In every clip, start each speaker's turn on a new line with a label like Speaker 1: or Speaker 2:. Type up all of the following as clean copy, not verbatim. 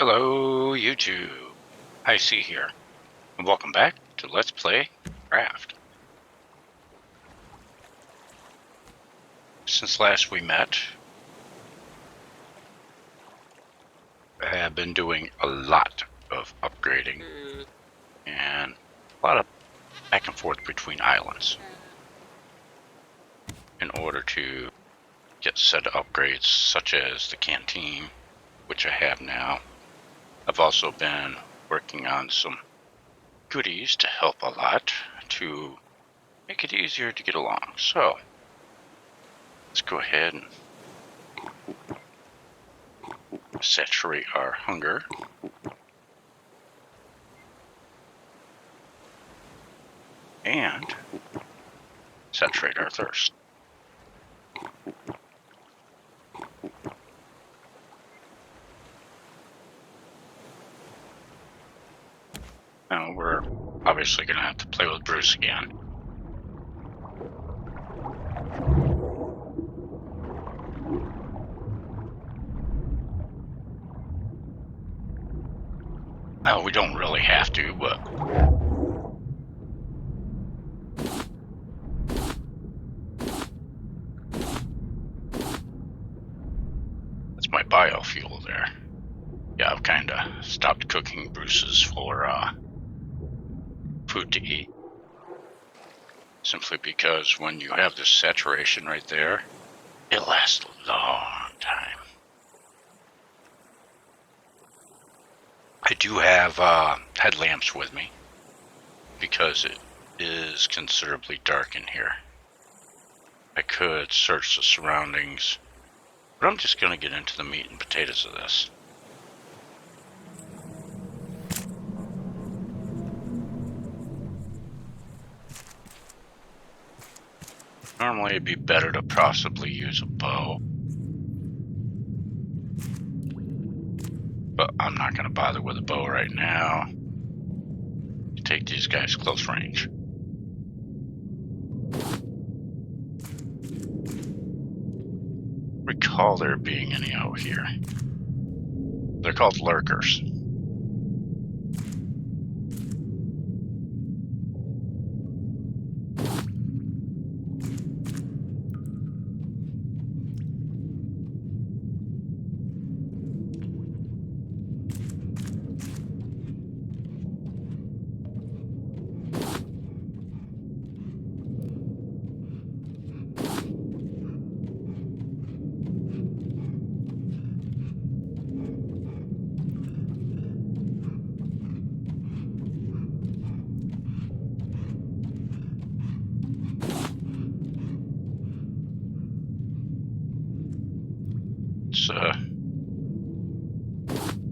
Speaker 1: Hello, YouTube. I see here, and welcome back to Let's Play Raft. Since last we met, I have been doing a lot of upgrading and a lot of back and forth between islands in order to get said upgrades such as the canteen, which I have now. I've also been working on some goodies to help a lot to make it easier to get along. So let's go ahead and saturate our hunger. And saturate our thirst. Now we're obviously going to have to play with Bruce again. Well, we don't really have to, but that's my biofuel there. Yeah, I've kind of stopped cooking Bruce's for food to eat. Simply because when you have this saturation right there, it lasts a long time. I do have headlamps with me because it is considerably dark in here. I could search the surroundings, but I'm just going to get into the meat and potatoes of this. Normally it'd be better to possibly use a bow, but I'm not going to bother with a bow right now. Take these guys close range. Recall there being any out here. They're called lurkers.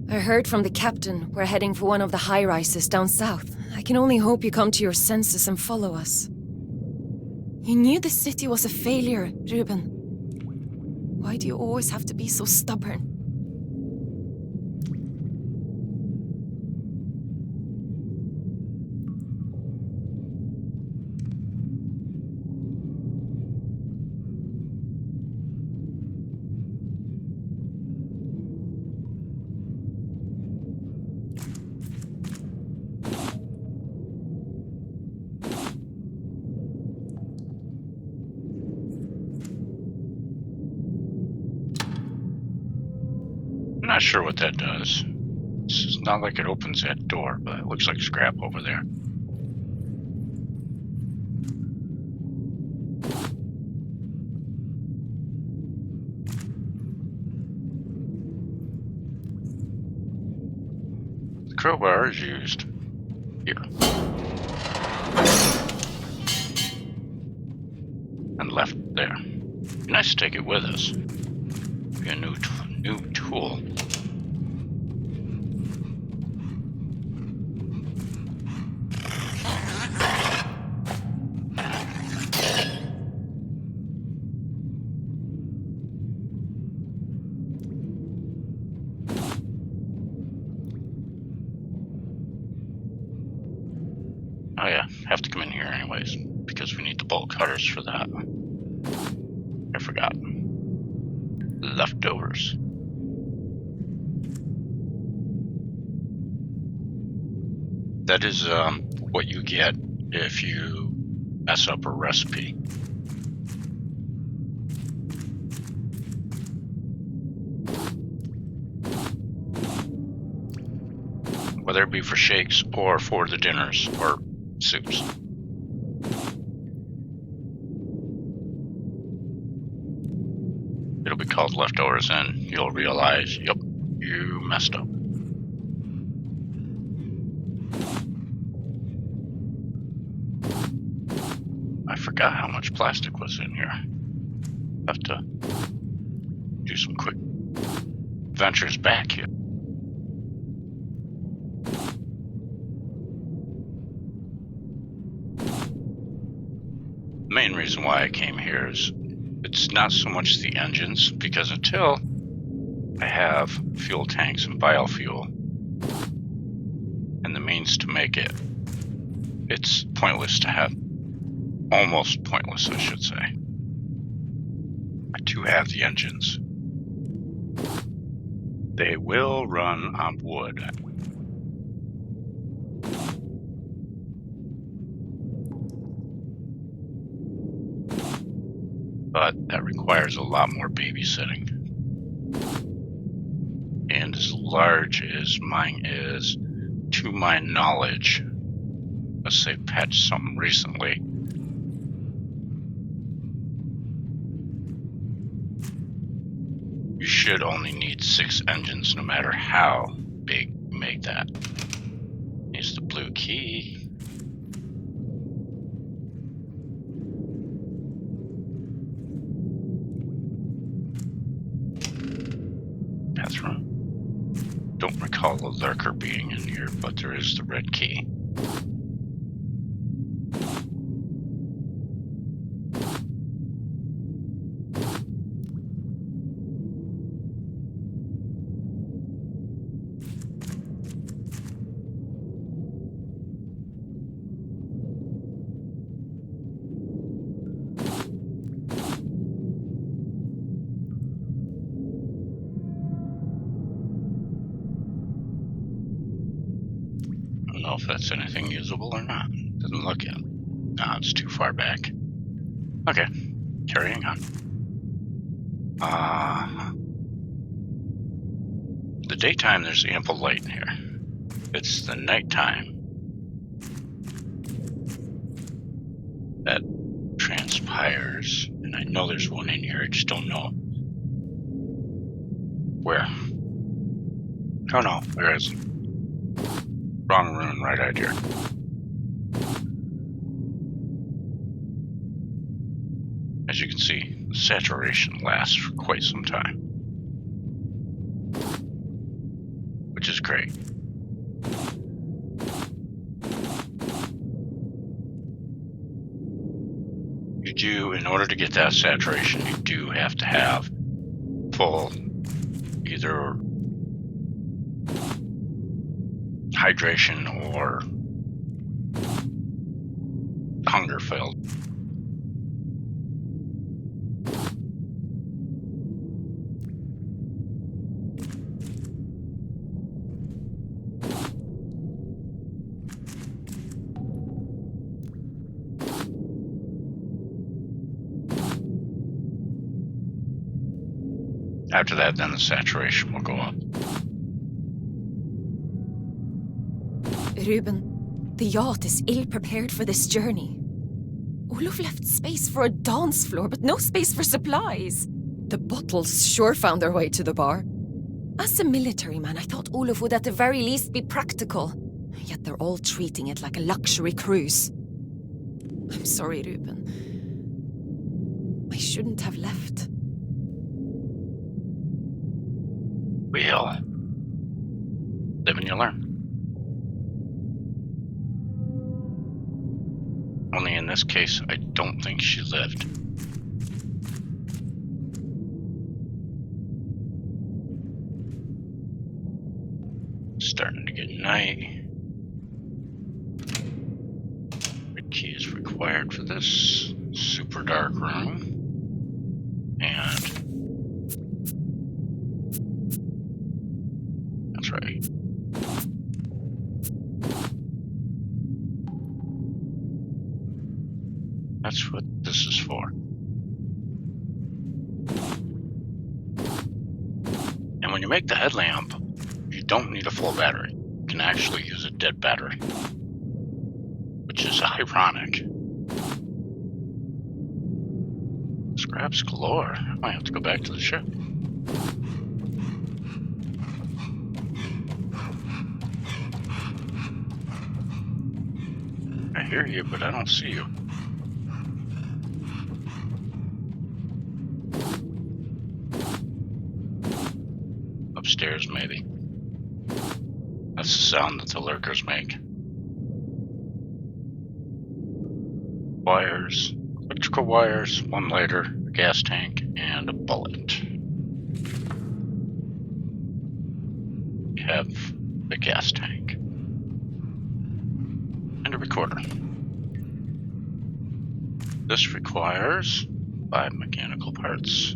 Speaker 2: I heard from the captain we're heading for one of the high-rises down south. I can only hope you come to your senses and follow us. You knew the city was a failure, Ruben. Why do you always have to be so stubborn?
Speaker 1: I'm not sure what that does. It's not like it opens that door, but it looks like scrap over there. The crowbar is used here. And left there. Be nice to take it with us. Be a new tool. Oh yeah, have to come in here anyways, because we need the bolt cutters for that. I forgot. Leftovers. That is what you get if you mess up a recipe. Whether it be for shakes or for the dinners or soups. It'll be called leftovers, and you'll realize, yep, you messed up. I forgot how much plastic was in here. Have to do some quick ventures back here. The main reason why I came here is it's not so much the engines, because until I have fuel tanks and biofuel and the means to make it, it's pointless to have, almost pointless, I should say, to have the engines. They will run on wood. But that requires a lot more babysitting. And as large as mine is, to my knowledge, unless they've patched something recently, you should only need 6 engines no matter how big you make that. Here's the blue key. Bathroom. Don't recall a lurker being in here, but there is the red key. I don't know if that's anything usable or not. Doesn't look it. No, it's too far back. Okay, carrying on. The daytime, there's ample light in here. It's the nighttime that transpires. And I know there's one in here, I just don't know where. Oh no, there isn't. Wrong room, right idea. As you can see, the saturation lasts for quite some time, which is great. You do, in order to get that saturation, you do have to have full either hydration or hunger filled. After that, then the saturation will go up.
Speaker 2: Ruben, the yacht is ill-prepared for this journey. Olof left space for a dance floor, but no space for supplies. The bottles sure found their way to the bar. As a military man, I thought Olof would at the very least be practical. Yet they're all treating it like a luxury cruise. I'm sorry, Ruben. I shouldn't have left.
Speaker 1: We'll live and you learn. Only in this case, I don't think she lived. Starting to get night. Red key is required for this super dark room. And that's right. That's what this is for. And when you make the headlamp, you don't need a full battery. You can actually use a dead battery, which is ironic. Scraps galore. I might have to go back to the ship. I hear you, but I don't see you. Upstairs, maybe. That's the sound that the lurkers make. Wires, electrical wires, one lighter, a gas tank, and a bullet. We have the gas tank. And a recorder. This requires 5 mechanical parts.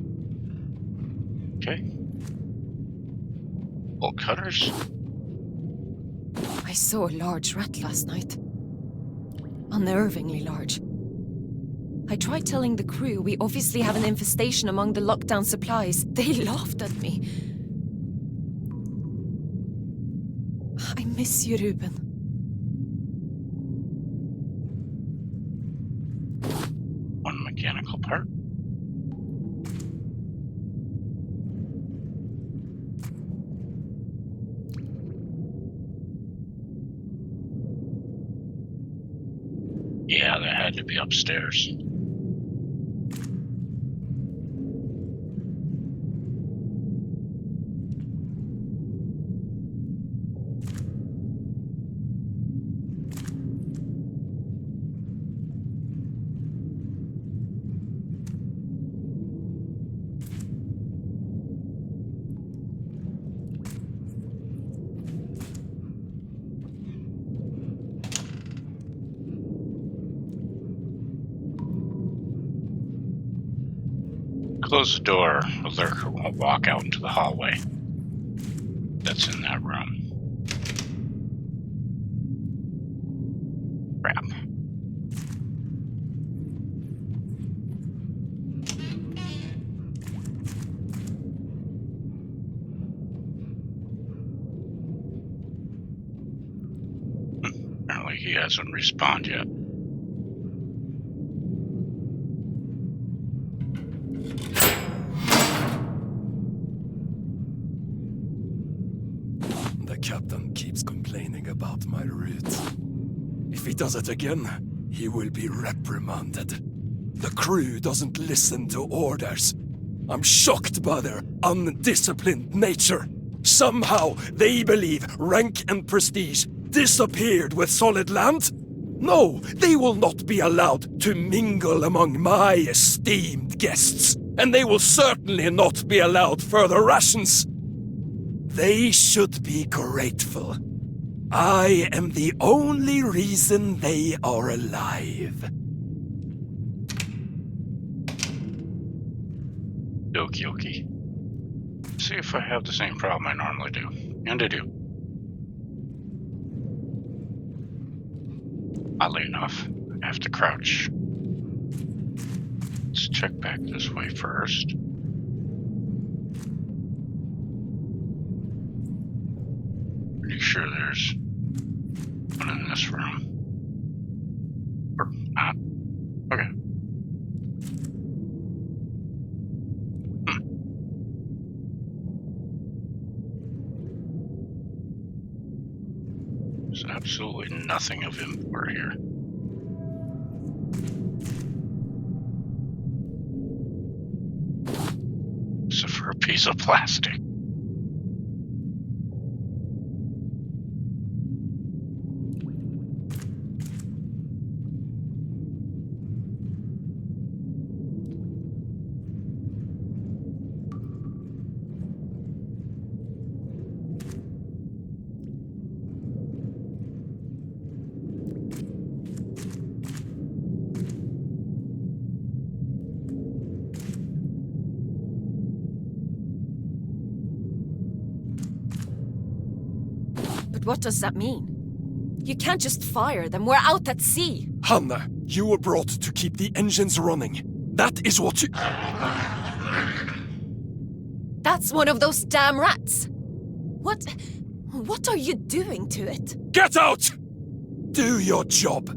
Speaker 1: Okay. Bolt cutters.
Speaker 2: I saw a large rat last night. Unnervingly large. I tried telling the crew we obviously have an infestation among the lockdown supplies. They laughed at me. I miss you, Ruben.
Speaker 1: One mechanical part. Yeah, that had to be upstairs. Close the door. The lurker won't walk out into the hallway. That's in that room. Crap. Apparently he hasn't respawned yet.
Speaker 3: The captain keeps complaining about my route. If he does it again, he will be reprimanded. The crew doesn't listen to orders. I'm shocked by their undisciplined nature. Somehow they believe rank and prestige disappeared with solid land? No, they will not be allowed to mingle among my esteemed guests, and they will certainly not be allowed further rations. They should be grateful. I am the only reason they are alive.
Speaker 1: Okie dokie. See if I have the same problem I normally do. And I do. Oddly enough, I have to crouch. Let's check back this way first. Pretty sure there's one in this room. Or not. Okay. There's absolutely nothing of import here. Except for a piece of plastic.
Speaker 2: But what does that mean? You can't just fire them. We're out at sea.
Speaker 3: Hanne, you were brought to keep the engines running. That is what you...
Speaker 2: That's one of those damn rats. What are you doing to it?
Speaker 3: Get out! Do your job.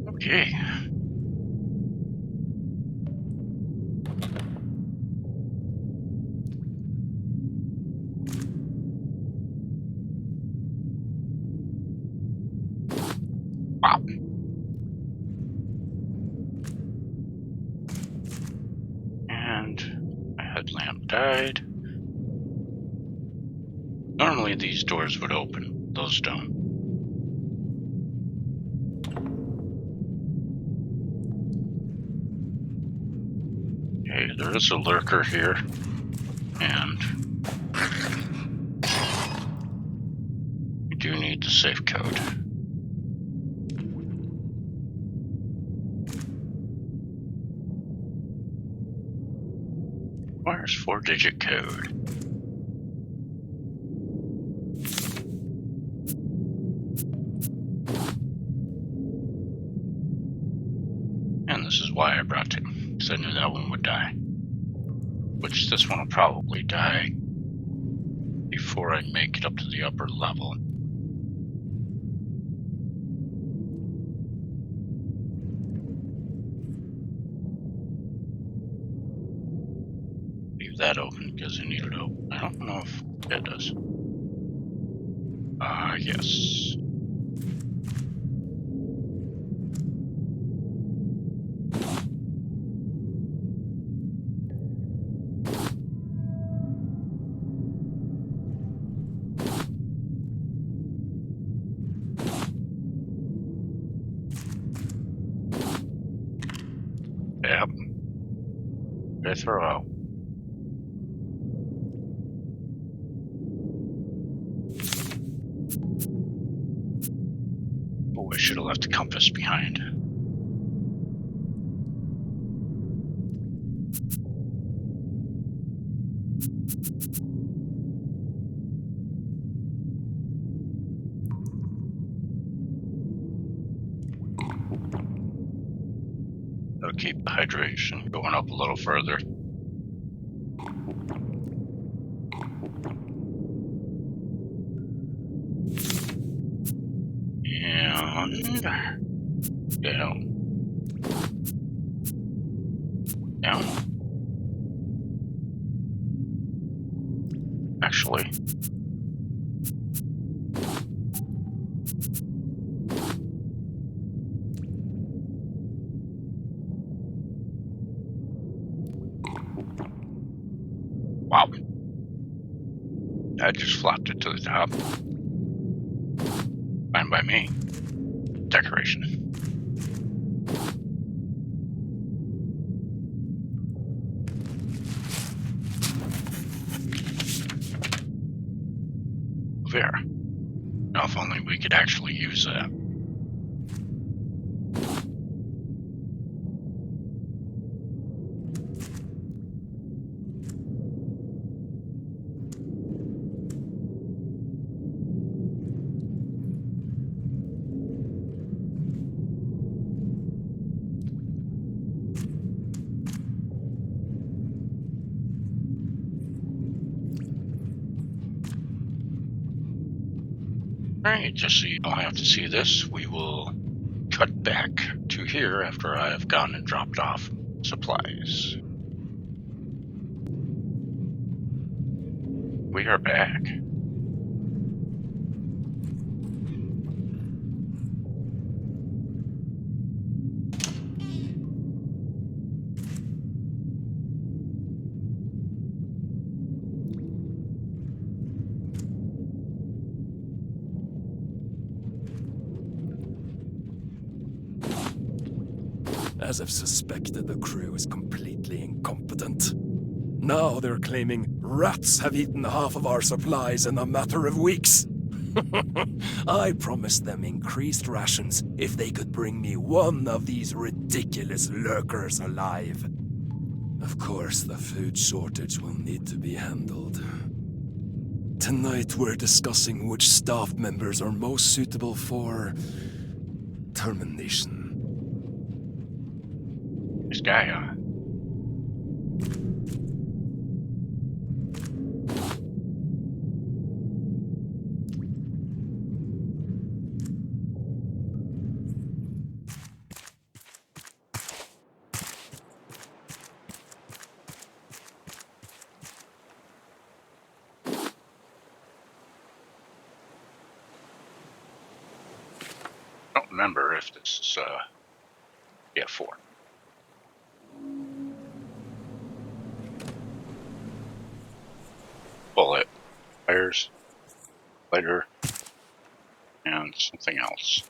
Speaker 1: Okay. Wow. And my headlamp died. Normally these doors would open. Those don't. Okay, there is a lurker here. And we do need the safe code. Where's 4-digit code? And this is why I brought it, because I knew that one would die. Which this one will probably die before I make it up to the upper level. Leave that open because I need it open. I don't know if it does. Yes. Yep. They throw out. Oh, I should have left the compass behind. That'll keep the hydration going up a little further. And down. Down. Actually, wow. I just flopped it to the top. Fine by me. Decoration. There. Now if only we could actually use that. Alright, just so you don't have to see this, we will cut back to here after I have gone and dropped off supplies. We are back.
Speaker 3: As I've suspected, the crew is completely incompetent. Now they're claiming rats have eaten half of our supplies in a matter of weeks. I promised them increased rations if they could bring me one of these ridiculous lurkers alive. Of course, the food shortage will need to be handled. Tonight we're discussing which staff members are most suitable for termination.
Speaker 1: This guy, huh? I don't remember if this is, yeah, 4. Bullet, fires, lighter, and something else.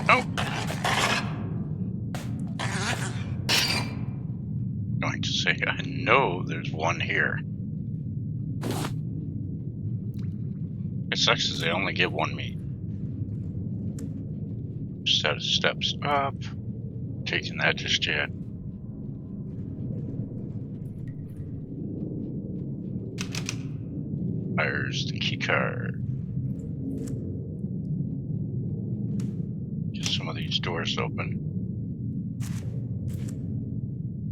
Speaker 1: Oh! Going to say, I know there's one here. It sucks is they only give 1 meat. Set of steps up. Taking that just yet. Fires the key card. Get some of these doors open.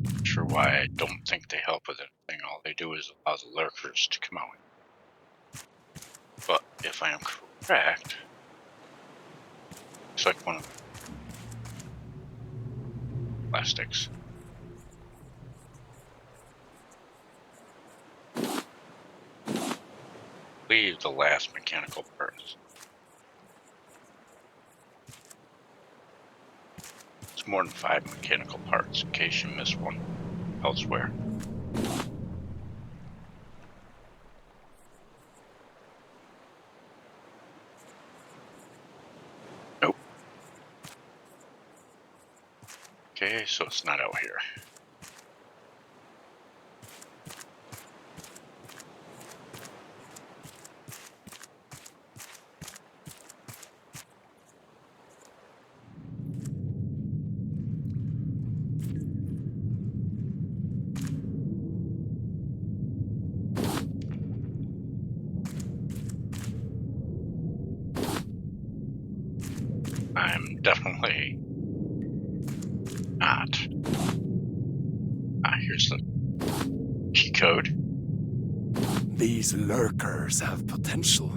Speaker 1: Not sure why I don't think they help with anything. All they do is allow the lurkers to come out. But if I am correct, looks like one of the plastics. Leave the last mechanical parts. It's more than 5 mechanical parts in case you miss one elsewhere. Nope. Okay, so it's not out here. I'm definitely not. Here's the key code.
Speaker 3: These lurkers have potential.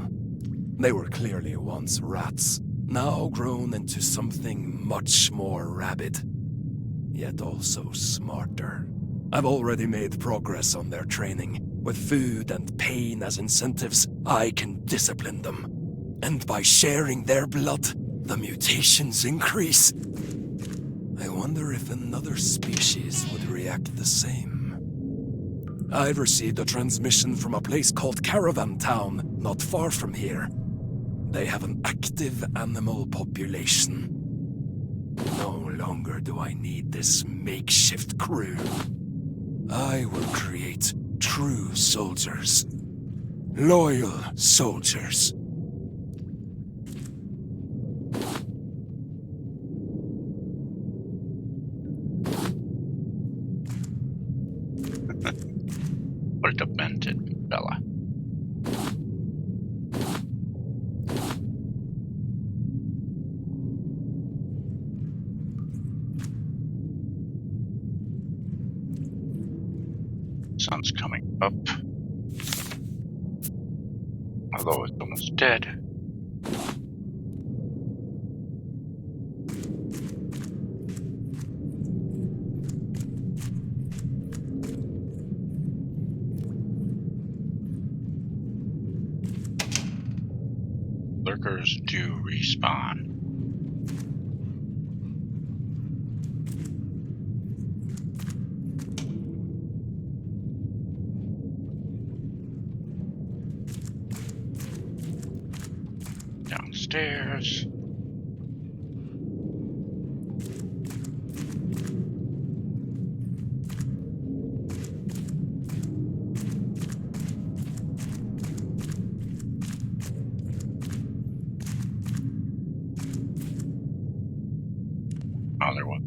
Speaker 3: They were clearly once rats, now grown into something much more rabid, yet also smarter. I've already made progress on their training. With food and pain as incentives, I can discipline them. And by sharing their blood, the mutations increase. I wonder if another species would react the same. I've received a transmission from a place called Caravan Town, not far from here. They have an active animal population. No longer do I need this makeshift crew. I will create true soldiers. Loyal soldiers.
Speaker 1: Or demented fella. Sun's coming up. Although it's almost dead. Lurkers do respawn. Downstairs. Oh, there was.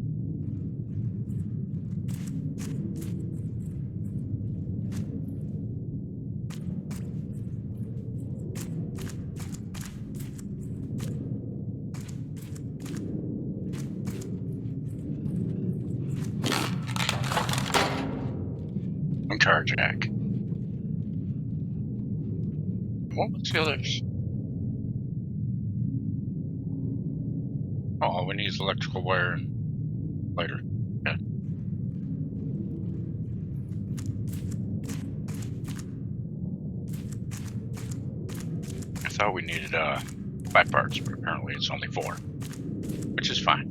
Speaker 1: One car jack. What was the others? Oh, all we need is electrical wire and lighter. Yeah. I thought we needed 5 parts, but apparently it's only 4, which is fine.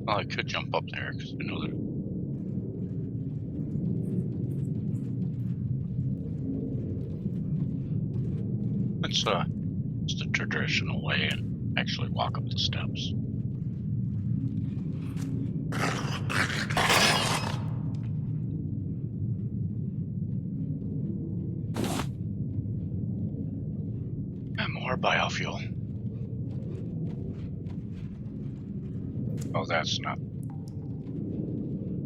Speaker 1: Well, I could jump up there because I know that. It's the traditional way and actually walk up the steps. And more biofuel. Oh, that's not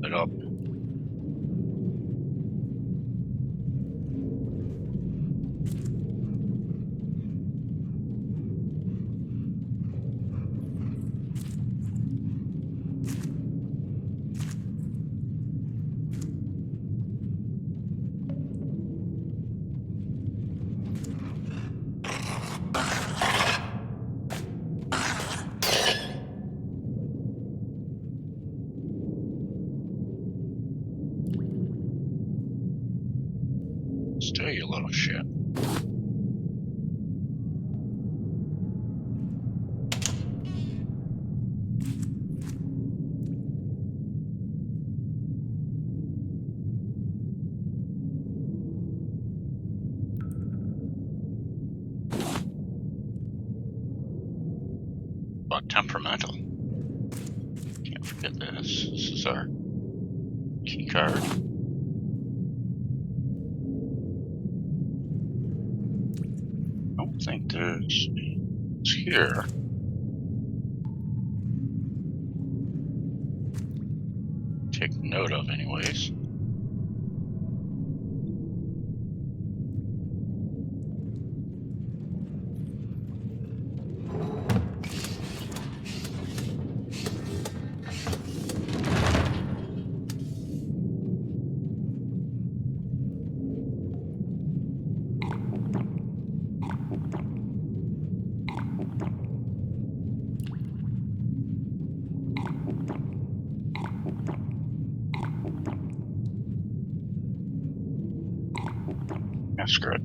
Speaker 1: lit up. Still, you little shit. But temperamental. Can't forget this. This is our key card. I don't think there's. It's here. Take note of, anyways. That's good.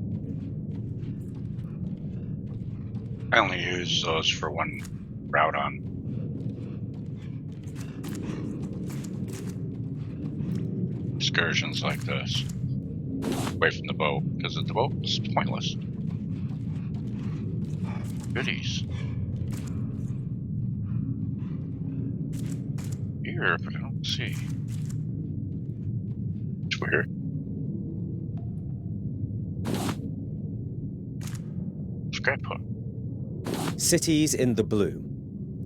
Speaker 1: I only use those for one route on. Excursions like this. Away from the boat, because the boat is pointless. Goodies. Here, but I don't see. It's weird. Scrap hook.
Speaker 4: Cities in the blue,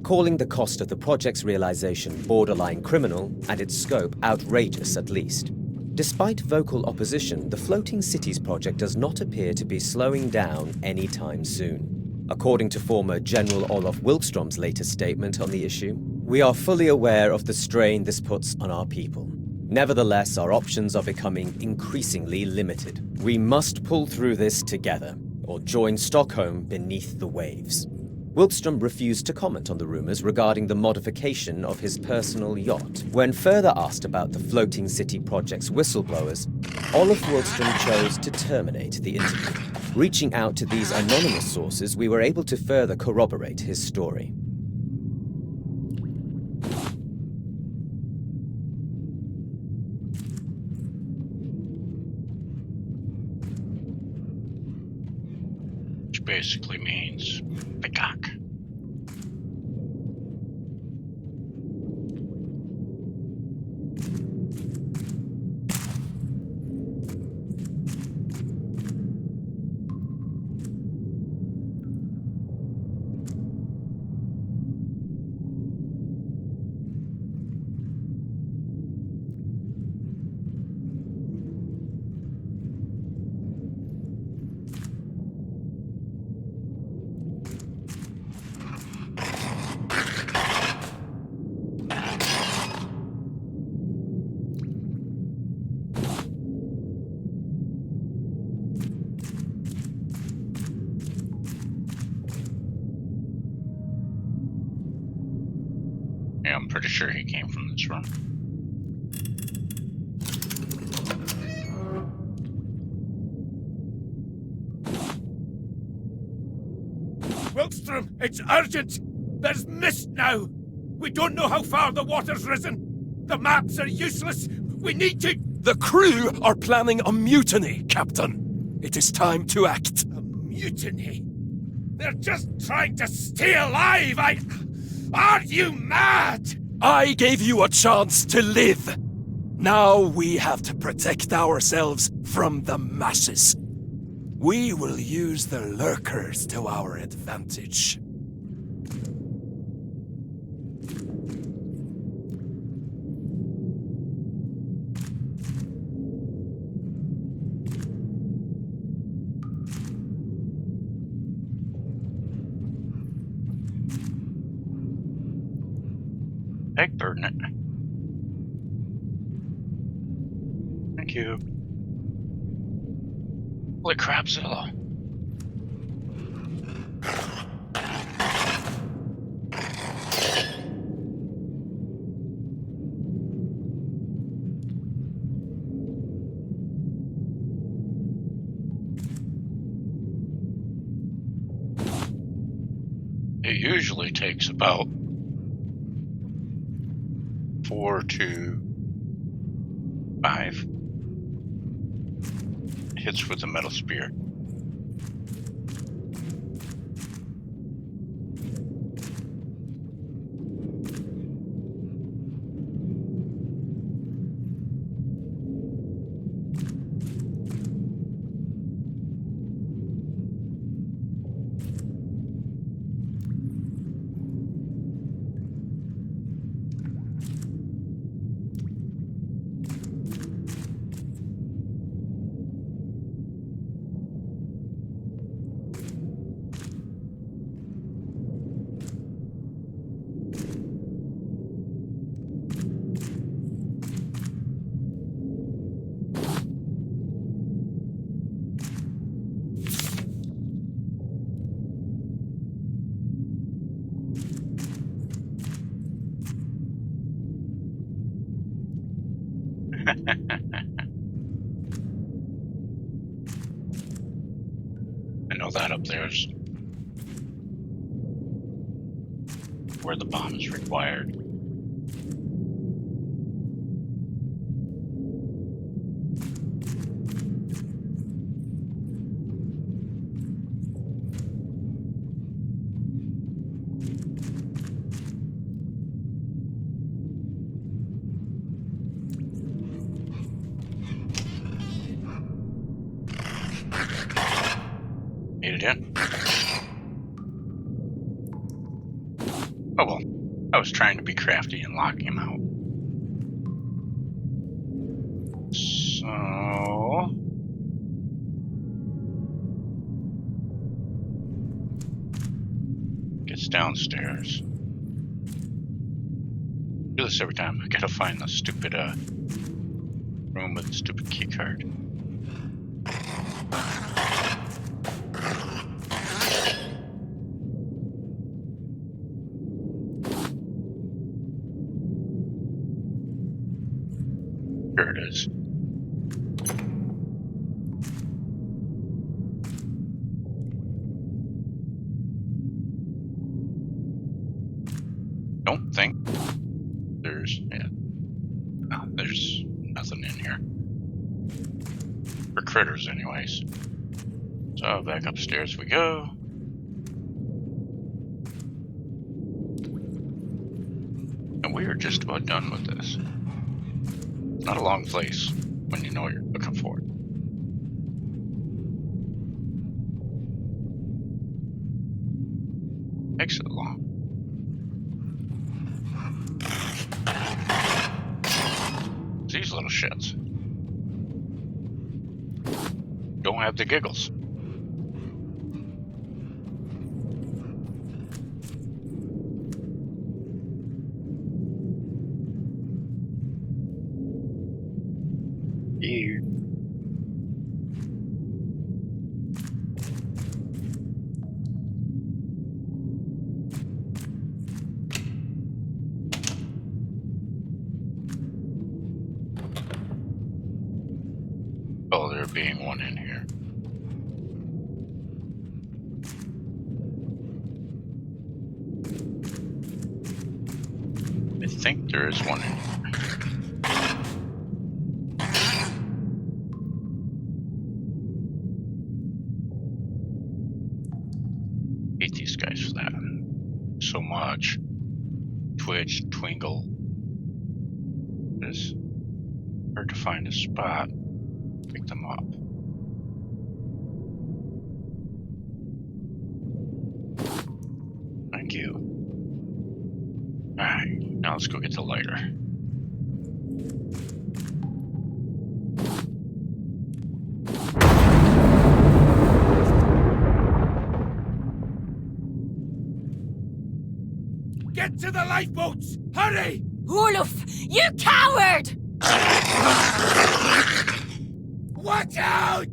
Speaker 4: calling the cost of the project's realization borderline criminal and its scope outrageous at least. Despite vocal opposition, the Floating Cities project does not appear to be slowing down anytime soon. According to former General Olof Wilkstrom's latest statement on the issue, We are fully aware of the strain this puts on our people. Nevertheless, our options are becoming increasingly limited. We must pull through this together, or join Stockholm beneath the waves. Wilkstrom refused to comment on the rumors regarding the modification of his personal yacht. When further asked about the Floating City Project's whistleblowers, Olaf Wilkstrom chose to terminate the interview. Reaching out to these anonymous sources, we were able to further corroborate his story.
Speaker 1: Which basically means peacock. Yeah, I'm pretty sure he came from this room.
Speaker 3: Wilkstrom, it's urgent! There's mist now! We don't know how far the water's risen! The maps are useless! We need to— The crew are planning a mutiny, Captain! It is time to act. A mutiny? They're just trying to stay alive! Are you mad? I gave you a chance to live! Now we have to protect ourselves from the masses. We will use the lurkers to our advantage.
Speaker 1: Egg burn it. Thank you. Holy crapzilla. It usually takes about 4 to 5 hits with a metal spear. I know that up there is where the bomb is required. Made it in. Oh well, I was trying to be crafty and lock him out. So... gets downstairs. Do this every time. I gotta find the stupid room with the stupid key card. Here it is. Don't think there's there's nothing in here. For critters anyways. So back upstairs we go. And we are just about done with this. Not a long place when you know what you're looking for. Makes it long. These little shits don't have the giggles. Yeah. Oh, there being one in here. I think there is one in here. Hate these guys for that. So much. Twitch, twinkle. It's hard to find a spot. Pick them up. Thank you. Alright, now let's go get the lighter.
Speaker 3: Get to the lifeboats! Hurry!
Speaker 2: Olaf, you coward!
Speaker 3: Watch out!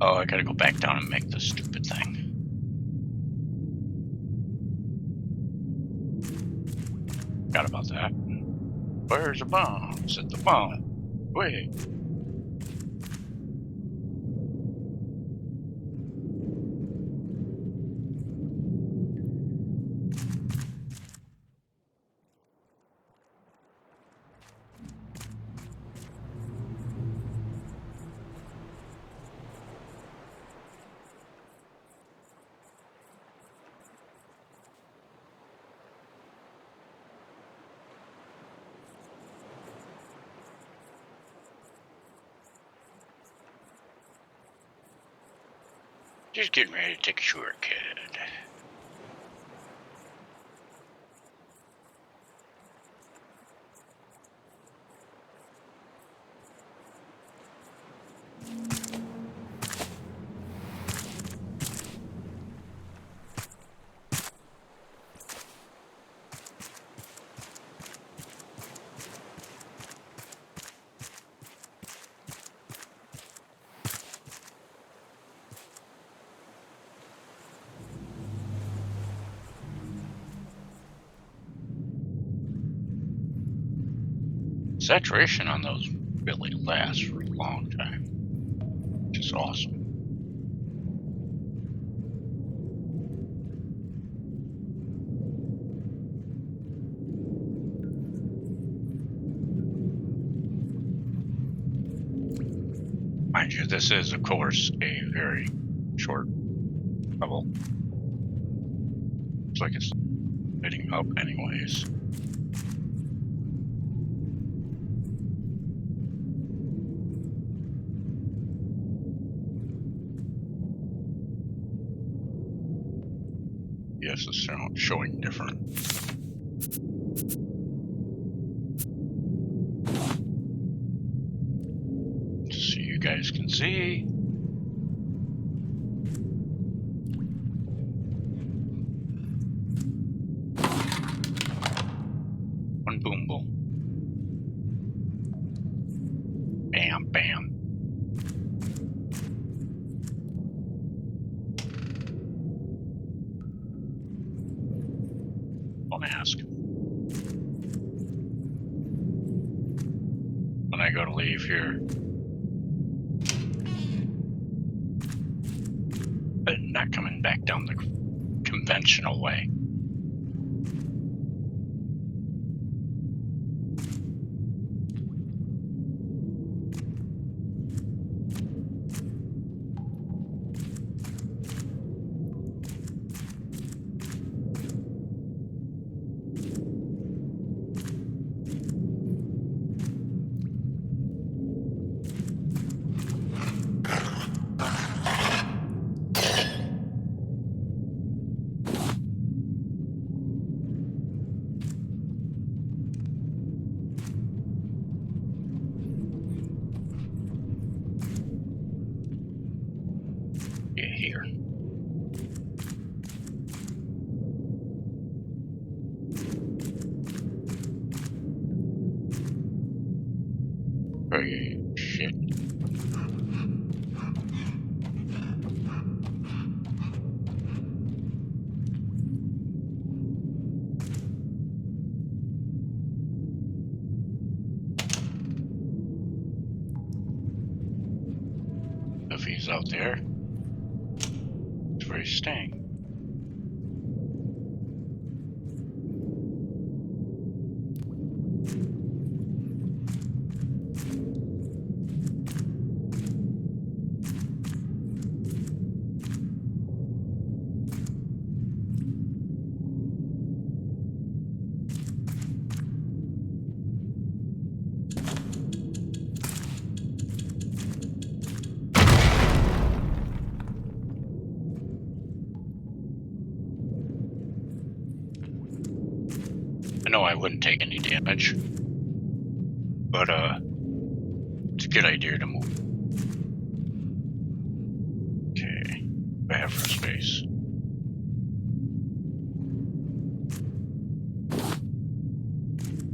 Speaker 1: Oh, I gotta go back down and make this stupid thing. Forgot about that. Where's the bomb? Set the bomb. Wait. Just getting ready to take a shortcut. Saturation on those really lasts for a long time, which is awesome. this is, of course, a very short level. Looks like it's heading up anyways. Yes, it's showing different. Just so you guys can see. One boom boom. Bam bam. Don't ask. When I go to leave here. But not coming back down the conventional way. Here. Oh, shit. If he's out there, it's where he's staying. I know I wouldn't take any damage, but it's a good idea to move. Okay, I have for space.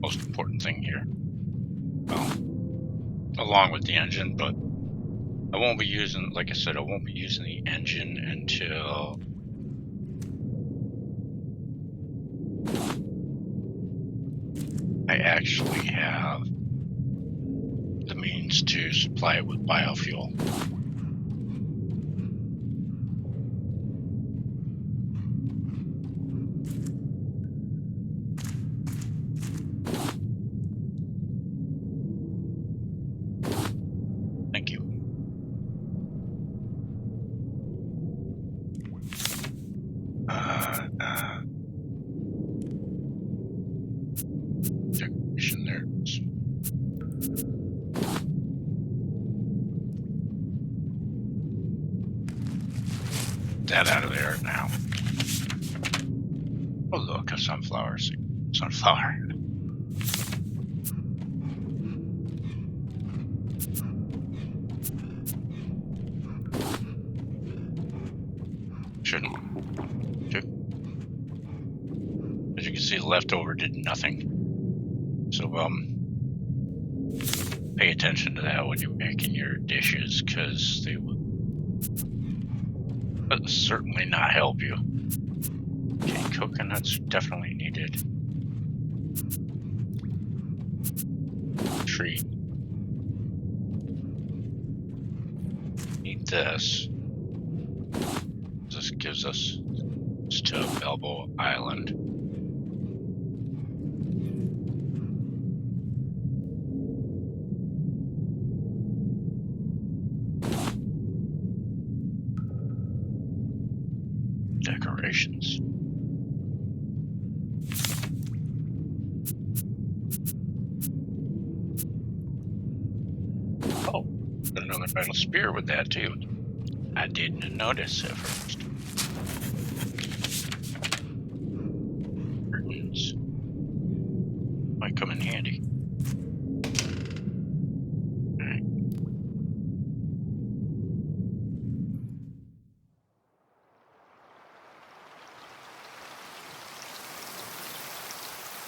Speaker 1: Most important thing here. Well, along with the engine, but I won't be using, like I said, I won't be using the engine until I actually have the means to supply it with biofuel. Thank you. Decoration there. That out of there now. Oh look, a sunflower. Sunflower. Shouldn't. As you can see, the leftover did nothing. So, pay attention to that when you're making your dishes, because they will certainly not help you. Okay, coconuts definitely needed. Tree. Need this. This gives us to Elbow Island. decorations. Oh, got another metal spear with that too. I didn't notice at first. Curtains might come in handy. Alright.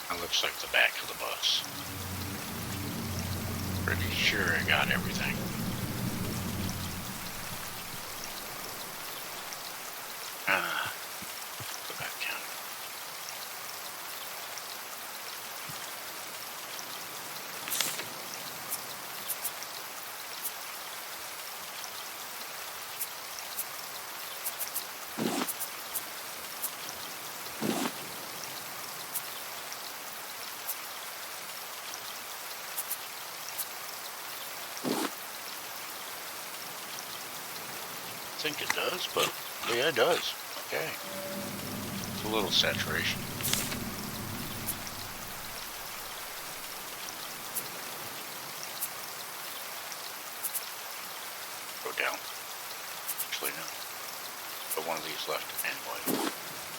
Speaker 1: That looks like the back of the bus. Pretty sure I got everything. Go back down. I think it does, but yeah, it does. Okay. It's a little saturation. Go down. Actually, no. But one of these left anyway.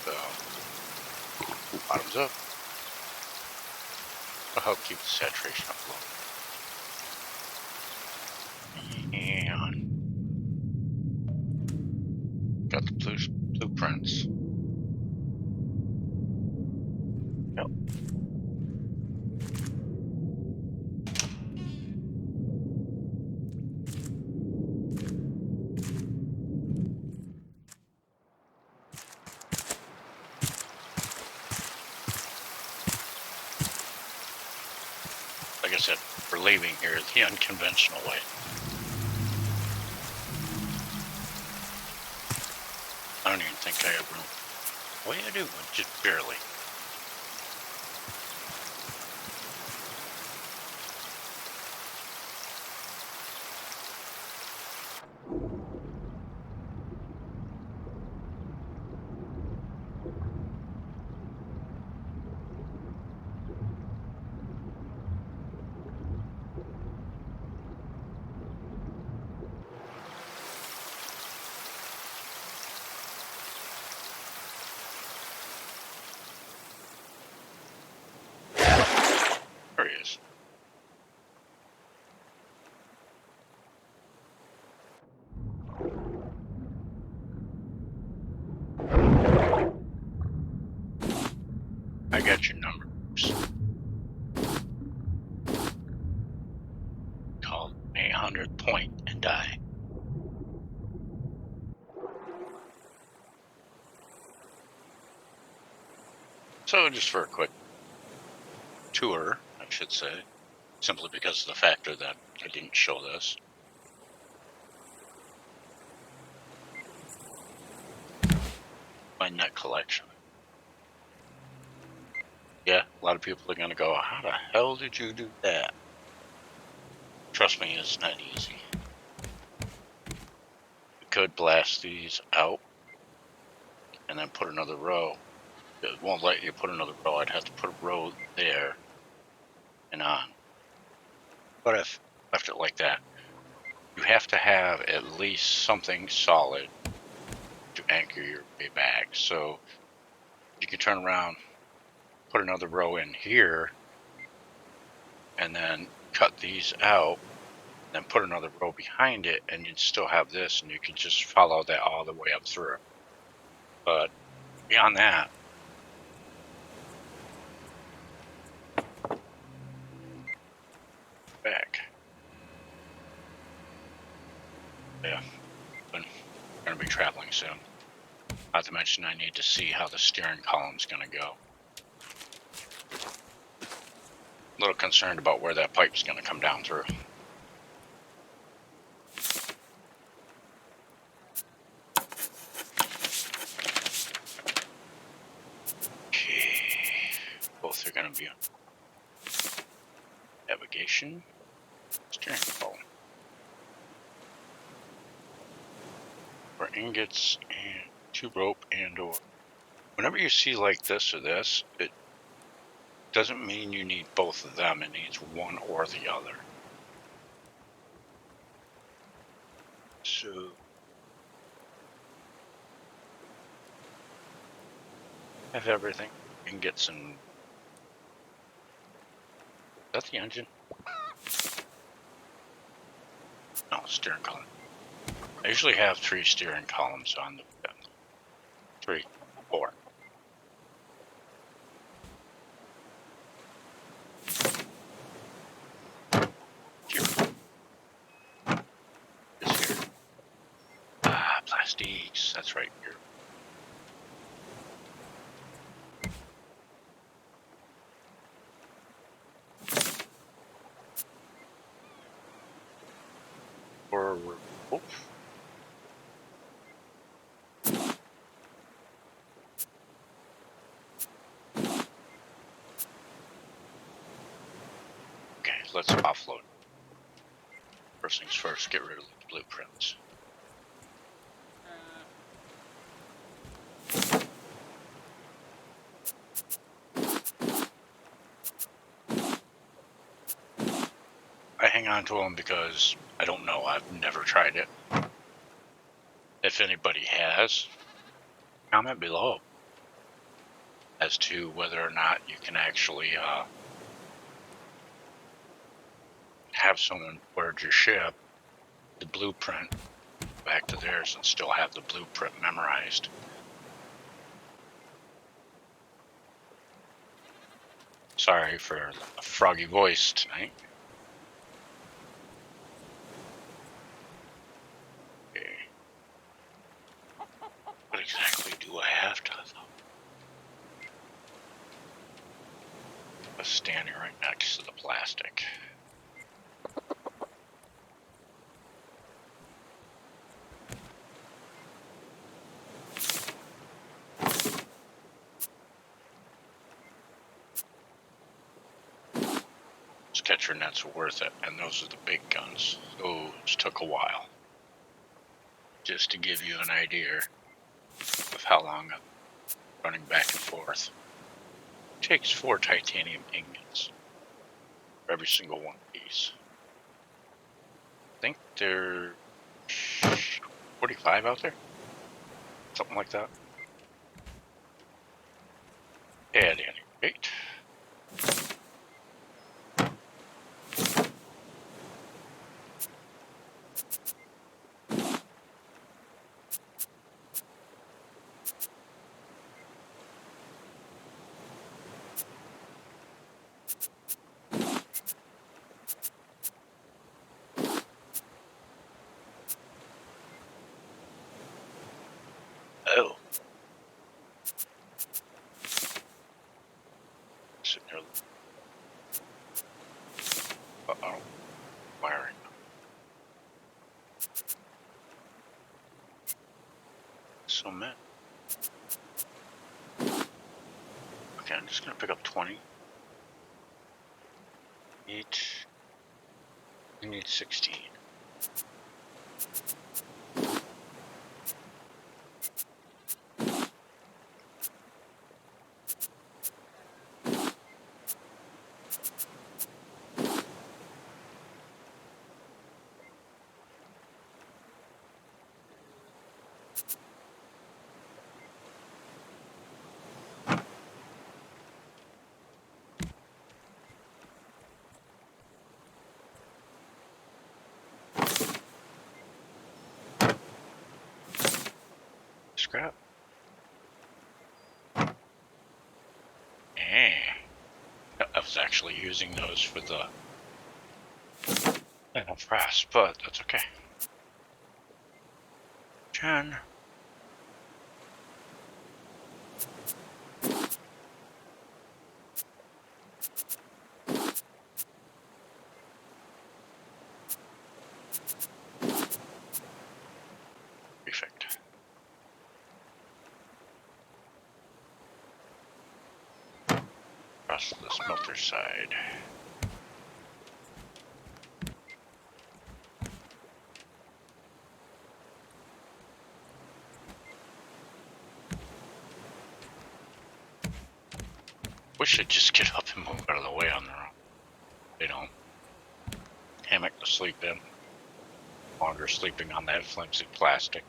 Speaker 1: So, bottoms up. It'll help keep the saturation up low. And got the blueprints. Yep. Like I said, we're leaving here the unconventional way. I don't even think I ever... Well, I do, but just barely. There he is. I got your numbers. Call me 100 point and die. So just for a quick tour, I should say, simply because of the factor that I didn't show this. My net collection. Yeah, a lot of people are going to go, how the hell did you do that? Trust me, it's not easy. We could blast these out and then put another row. It won't let you put another row. I'd have to put a row there and on. But I've left it like that. You have to have at least something solid to anchor your way back. So you can turn around, put another row in here, and then cut these out, then put another row behind it, and you'd still have this, and you could just follow that all the way up through. But beyond that, back. Yeah, but I'm going to be traveling soon. Not to mention I need to see how the steering column's going to go. A little concerned about where that pipe's going to come down through. Okay, both are going to be navigation, steering column. For ingots and to rope and or. Whenever you see like this or this, it doesn't mean you need both of them. It needs one or the other. So have everything. You can get some. Is that the engine? No, steering column. I usually have 3 steering columns on the 3, 4. Here. This here. Ah, plastics. That's right here. Forward. Oh. Okay, let's offload. First things first, get rid of the blueprints. I hang on to them because I don't know. I've never tried it. If anybody has, comment below as to whether or not you can actually have someone board your ship, the blueprint back to theirs, and still have the blueprint memorized. Sorry for a froggy voice tonight. Okay. What exactly do I have to though? I'm standing right next to the plastic. Catcher nets are worth it, and those are the big guns. Those took a while. Just to give you an idea of how long I'm running back and forth. It takes 4 titanium ingots for every single one of these. I think they're 45 out there? Something like that. At any rate. Oh. Sitting there. Uh-oh. Wiring. So many. Okay, I'm just gonna pick up 20. 8. I need 16. Scrap. I was actually using those for the press, but that's okay. 10. Perfect. Across the smelter side. Wish they'd just get up and move out of the way on their own. They don't. Hammock to sleep in. Longer sleeping on that flimsy plastic.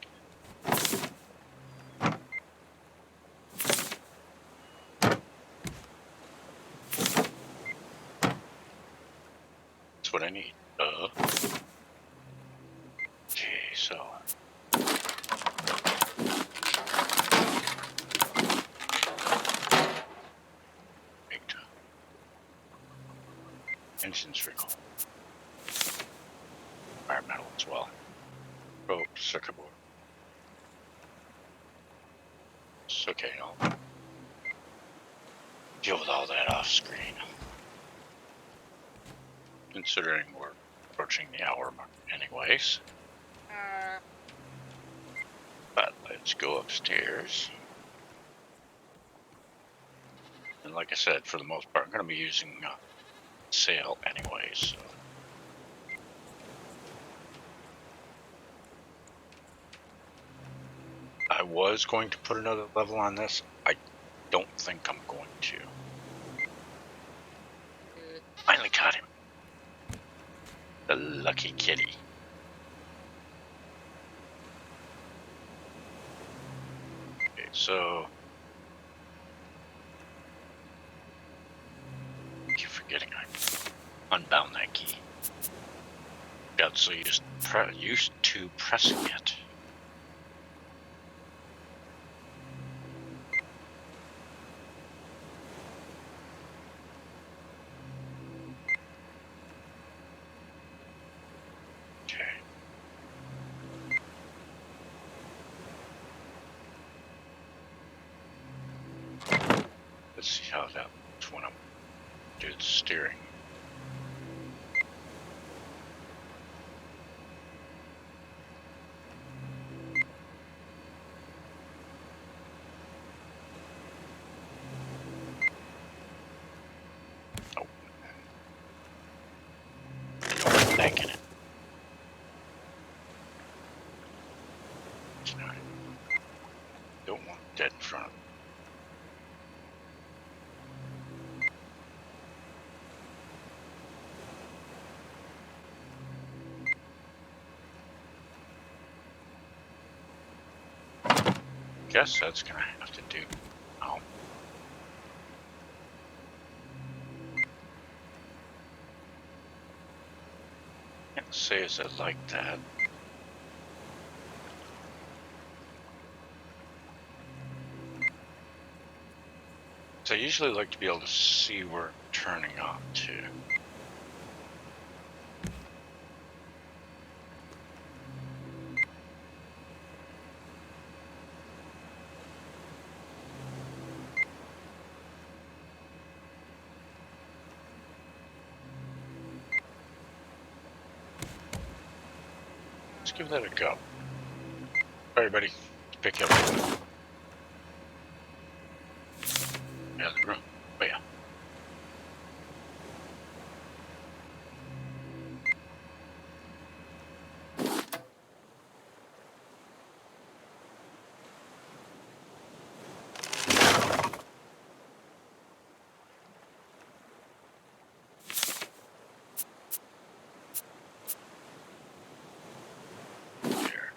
Speaker 1: That's what I need. Okay, so. Right. Engines recall. Environmental as well. Rope, circuit board. It's okay, I'll deal with all that off screen. Considering we're approaching the hour mark anyways. But let's go upstairs. And like I said, for the most part, I'm going to be using sail anyways, so. I was going to put another level on this. I don't think I'm going to. Finally caught him. The lucky kitty. Okay, so I keep forgetting I unbound that key. Got so used to pressing it. Let's see how that's when I'm doing steering. Oh. Don't back in it. It's not. Don't want it dead in front of me. Guess that's gonna have to do. Oh. Can't say as I like that. So I usually like to be able to see where I'm turning on to. Let's give that a go. Alright, buddy. Pick up. Yeah, the room. Oh, yeah. There.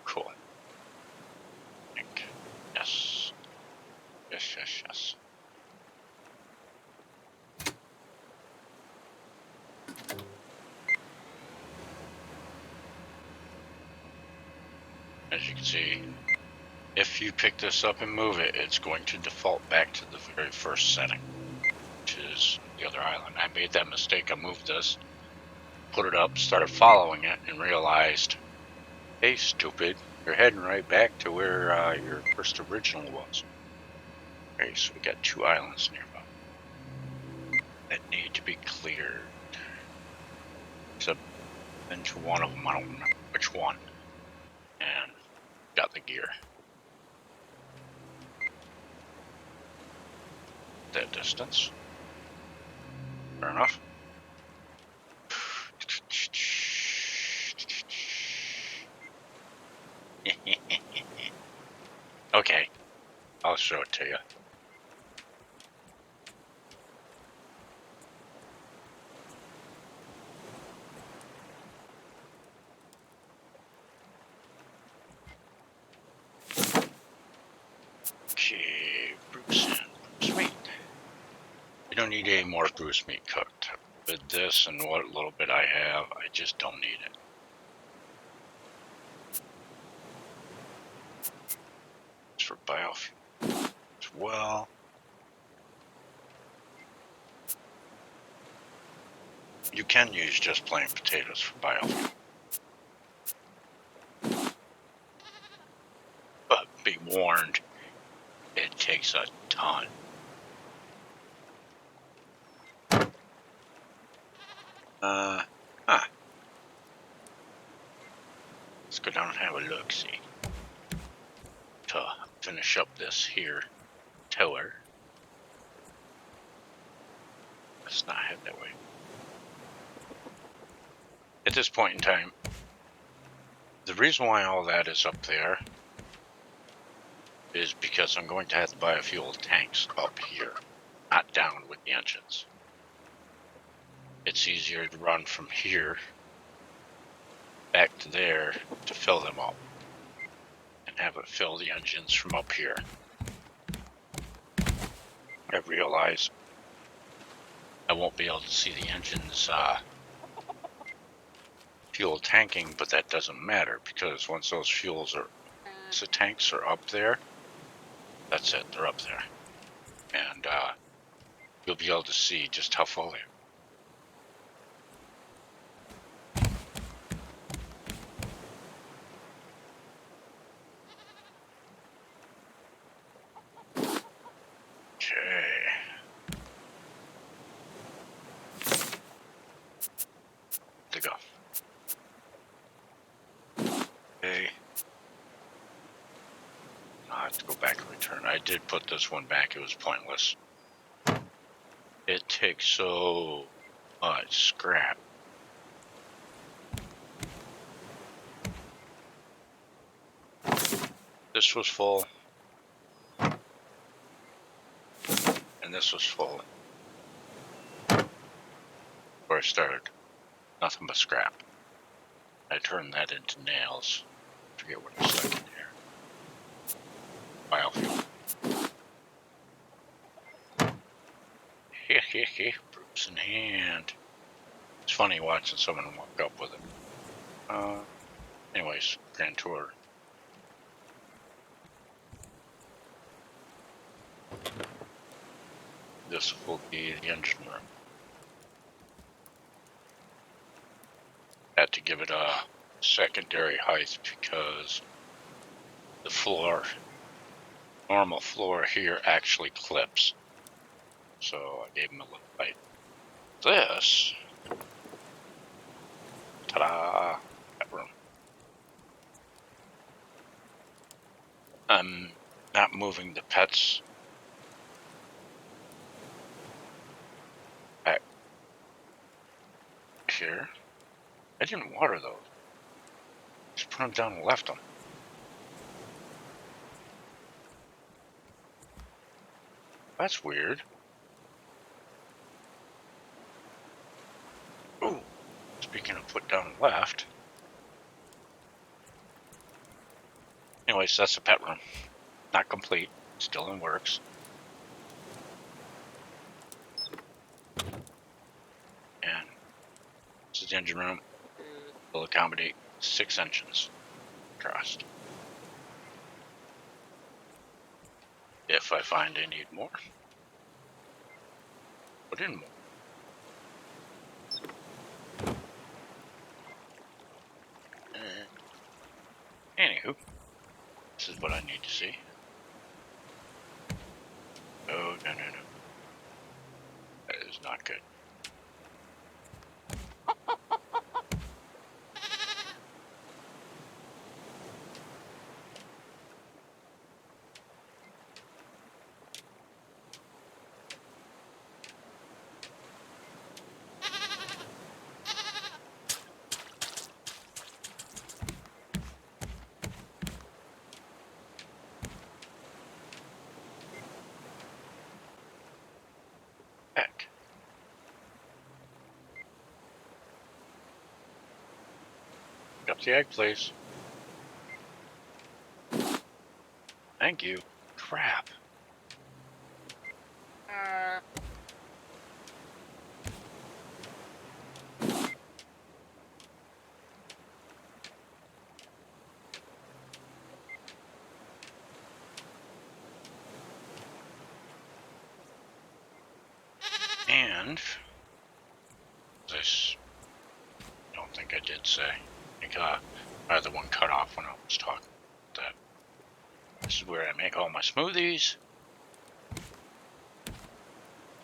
Speaker 1: Cool. Think. Yes. Yes, yes, yes. As you can see, if you pick this up and move it, it's going to default back to the very first setting, which is the other island. I made that mistake. I moved this, put it up, started following it, and realized, hey, stupid, you're heading right back to where your first original was. Okay, so we got 2 islands nearby that need to be cleared. Except into one of them. I don't remember which one. And got the gear. That distance. Fair enough. Okay, I'll show it to you. Okay, Bruce meat. You don't need any more Bruce meat cooked. With this and what little bit I have, I just don't need it. It's for biofuel as well. You can use just plain potatoes for biofuel. But be warned, it takes a ton. Let's go down and have a look-see. To finish up this here tower. Let's not head that way. At this point in time, the reason why all that is up there is because I'm going to have the biofuel tanks up here, not down with the engines. It's easier to run from here back to there to fill them up and have it fill the engines from up here. I realize I won't be able to see the engines fuel tanking, but that doesn't matter because once those the tanks are up there, that's it, they're up there. And you'll be able to see just how full they are. I did put this one back, it was pointless. It takes so much scrap. This was full. And this was full. Where I started. Nothing but scrap. I turned that into nails. Forget what I stuck in here. Biofuel. Proofs in hand. It's funny watching someone walk up with it. Anyways, grand tour. This will be the engine room. Had to give it a secondary height because the floor, normal floor here actually clips. So I gave him a little height. This, ta-da, that room. I'm not moving the pets back here. I didn't water those. Just put them down and left them. That's weird. Ooh, speaking of put down and left. Anyways, that's the pet room. Not complete, still in works. And this is the engine room. Will accommodate 6 engines. Trust. If I find I need more, put in more. Anywho, this is what I need to see. Oh, no. That is not good. Drop the egg, please. Thank you. Crap. And this, don't think I did say. I think I had the one cut off when I was talking about that. This is where I make all my smoothies.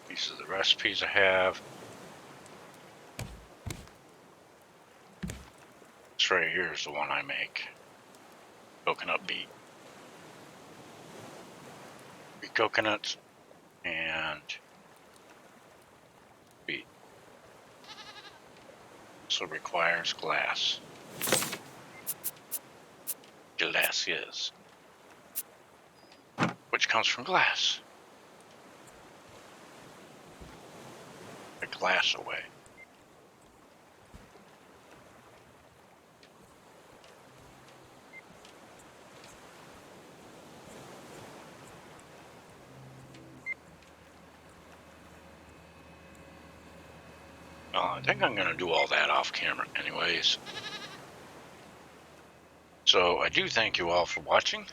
Speaker 1: These are the recipes I have. This right here is the one I make. Coconut beet. 3 coconuts and beet. Also requires glass. Glaciers. Which comes from glass. A glass away. I think I'm going to do all that off camera anyways. So I do thank you all for watching.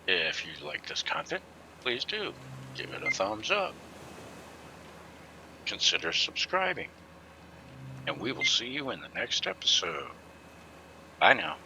Speaker 1: If you like this content, please do give it a thumbs up. Consider subscribing. And we will see you in the next episode. Bye now.